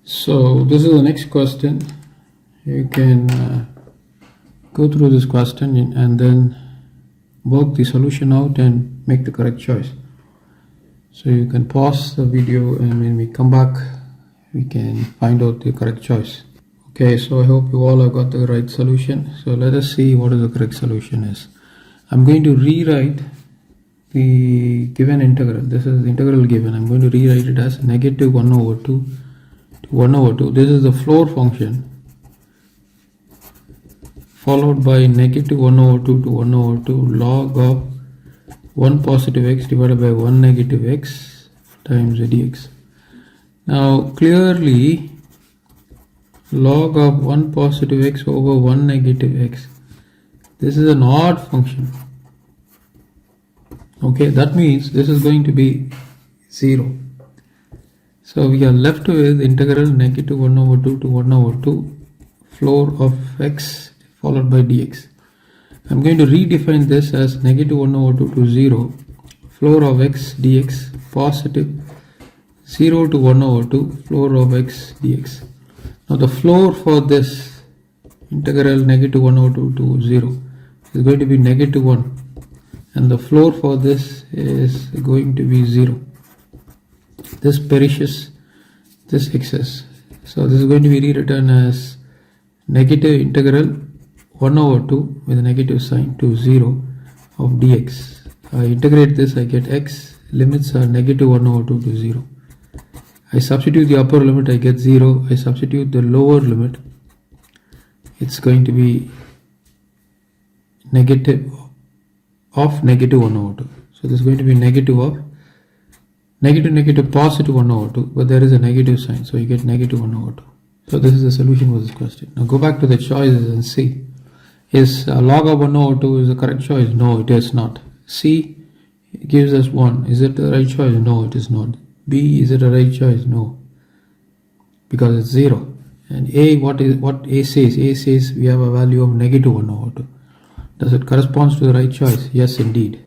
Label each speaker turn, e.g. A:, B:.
A: So this is the next question. You can go through this question and then work the solution out and make the correct choice. So you can pause the video, and when we come back we can find out the correct choice. Okay, so I hope you all have got the right solution. So let us see what is the correct solution is. I'm going to rewrite the given integral. This is the integral given. I'm going to rewrite it as negative 1 over 2 to 1 over 2. This is the floor function, followed by negative 1 over 2 to 1 over 2 log of 1 positive x divided by 1 negative x times dx. Now clearly log of 1 positive x over 1 negative x, this is an odd function. Okay, that means this is going to be 0. So we are left with integral negative 1 over 2 to 1 over 2 floor of x followed by dx. I'm going to redefine this as negative 1 over 2 to 0 floor of x dx positive 0 to 1 over 2 floor of x dx. Now the floor for this integral negative 1 over 2 to 0 is going to be negative 1, and the floor for this is going to be 0. This perishes, this excess. So this is going to be rewritten as negative integral 1 over 2 with a negative sign to 0 of dx. I integrate this, I get x, limits are negative 1 over 2 to 0. I substitute the upper limit, I get 0. I substitute the lower limit, it's going to be negative of negative 1 over 2. So this is going to be negative of negative positive 1 over 2, but there is a negative sign, so you get negative 1 over 2. So this is the solution for this question. Now go back to the choices and see. Is log of 1 over 2 is the correct choice? No, it is not. C gives us 1. Is it the right choice? No, it is not. B, is it a right choice? No, because it's 0. And A, what A says? A says we have a value of negative 1 over 2. Does it correspond to the right choice? Yes, indeed.